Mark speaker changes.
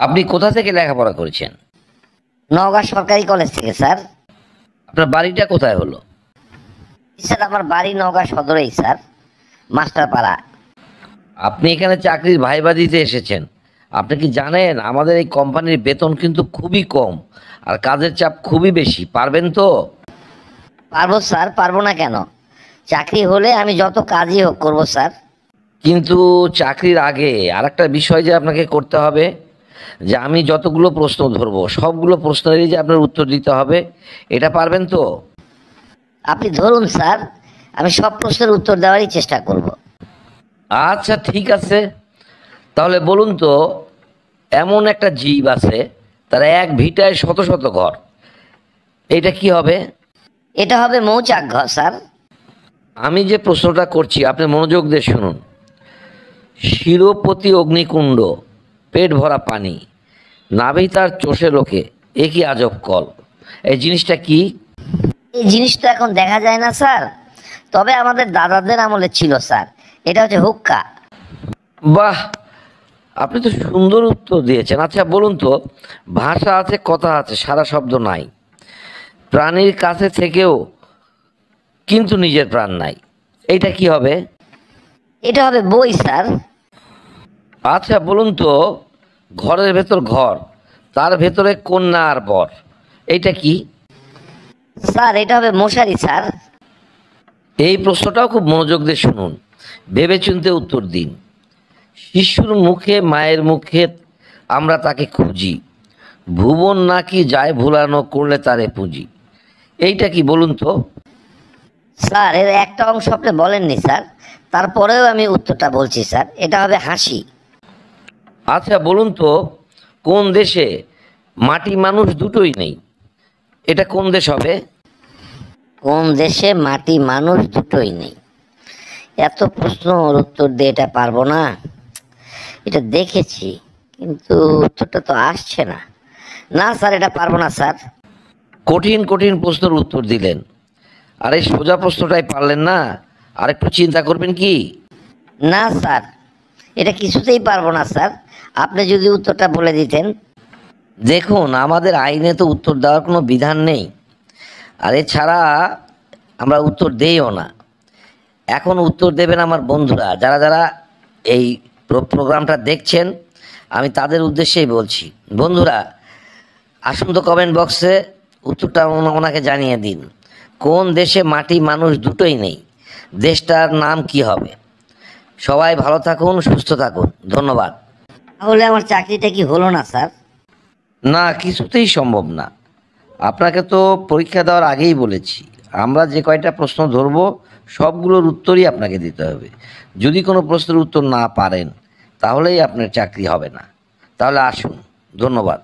Speaker 1: আপনি কোথা থেকে লেখাপড়া করেছেন?
Speaker 2: নওগাঁ সরকারি কলেজ থেকে স্যার।
Speaker 1: আপনার বাড়িটা কোথায় হলো?
Speaker 2: স্যার আমার বাড়ি নওগাঁ সদরেই স্যার, মাস্টারপাড়া।
Speaker 1: আপনি এখানে চাকরির ভাইবা দিতে এসেছেন। আপনি কি জানেন আমাদের এই কোম্পানির বেতন কিন্তু খুবই কম আর কাজের চাপ খুবই বেশি, পারবেন তো?
Speaker 2: পারবো স্যার, পারবো না কেন? চাকরি হলে আমি যত কাজই হোক করবো স্যার।
Speaker 1: কিন্তু চাকরির আগে আরেকটা বিষয় যে আপনাকে করতে হবে, যে আমি যতগুলো প্রশ্ন ধরবো সবগুলো প্রশ্নেরই যে আপনার উত্তর দিতে হবে, এটা পারবেন তো?
Speaker 2: আপনি ধরুন স্যার, আমি সব প্রশ্নের উত্তর দেওয়ারই চেষ্টা করব।
Speaker 1: আচ্ছা ঠিক আছে, তাহলে বলুন তো, এমন একটা জীব আছে তার এক ভিটায় শত শত ঘর, এটা কি হবে?
Speaker 2: এটা হবে মৌচাক ঘর স্যার।
Speaker 1: আমি যে প্রশ্নটা করছি আপনি মনোযোগ দিয়ে শুনুন। শিরোপতি অগ্নিকুণ্ড, পেট ভরা পানি, নাভি তার চষে লোকে, এ কি আজব কল, এই জিনিসটা কি?
Speaker 2: এই জিনিসটা এখন দেখা যায় না স্যার, তবে আমাদের দাদাদের আমলে ছিল স্যার। এটা হচ্ছে হুক্কা।
Speaker 1: বাহ, আপনি তো সুন্দর উত্তর দিয়েছেন। আচ্ছা বলুন তো, ভাষা আছে কথা আছে সারা শব্দ নাই, প্রাণীর কাছে থেকেও কিন্তু নিজের প্রাণ নাই, এইটা কি হবে?
Speaker 2: এটা হবে বই স্যার।
Speaker 1: আচ্ছা বলুন তো, ঘরের ভেতর ঘর, তার ভেতরে কন্যা আর বর, এইটা কি?
Speaker 2: স্যার এটা হবে মশারি স্যার।
Speaker 1: এই প্রশ্নটাও খুব মনোযোগ দিয়ে শুনুন, ভেবেচিন্তে উত্তর দিন। শিশুর মুখে মায়ের মুখে আমরা তাকে খুঁজি, ভুবন নাকি যায় ভুলানো করলে তারে পুঁজি, এইটা কি বলুন তো?
Speaker 2: স্যার এর একটা অংশ আপনি বলেননি স্যার, তারপরেও আমি উত্তরটা বলছি স্যার, এটা হবে হাসি।
Speaker 1: আচ্ছা বলুন তো, কোন দেশে মাটি মানুষ দুটোই নেই, এটা কোন দেশ হবে?
Speaker 2: কোন দেশে মাটি মানুষ দুটোই নেই? এত প্রশ্নর উত্তর দিয়ে এটা পারবো না। এটা দেখেছি কিন্তু উত্তরটা তো আসছে না। না স্যার এটা পারবো না স্যার।
Speaker 1: কঠিন কঠিন প্রশ্নের উত্তর দিলেন, আর এই সোজা প্রশ্নটাই পারলেন না, আর একটু চিন্তা করবেন কি?
Speaker 2: না স্যার, এটা কিছুতেই পারবো না স্যার, আপনি যদি উত্তরটা বলে দিতেন।
Speaker 1: দেখুন আমাদের আইনে তো উত্তর দেওয়ার কোনো বিধান নেই, আর এছাড়া আমরা উত্তর দেইও না। এখন উত্তর দেবেন আমার বন্ধুরা, যারা যারা এই প্রোগ্রামটা দেখছেন, আমি তাদের উদ্দেশ্যেই বলছি। বন্ধুরা আসুন তো কমেন্ট বক্সে উত্তরটা ওনাকে জানিয়ে দিন, কোন দেশে মাটি মানুষ দুটোই নেই, দেশটার নাম কি হবে? সবাই ভালো থাকুন, সুস্থ থাকুন, ধন্যবাদ।
Speaker 2: তাহলে আমার চাকরিটা কি হলো না স্যার?
Speaker 1: না, কিছুতেই সম্ভব না। আপনাকে তো পরীক্ষা দেওয়ার আগেই বলেছি, আমরা যে কয়টা প্রশ্ন ধরবো সবগুলোর উত্তরই আপনাকে দিতে হবে। যদি কোনো প্রশ্নের উত্তর না পারেন তাহলেই আপনার চাকরি হবে না। তাহলে আসুন, ধন্যবাদ।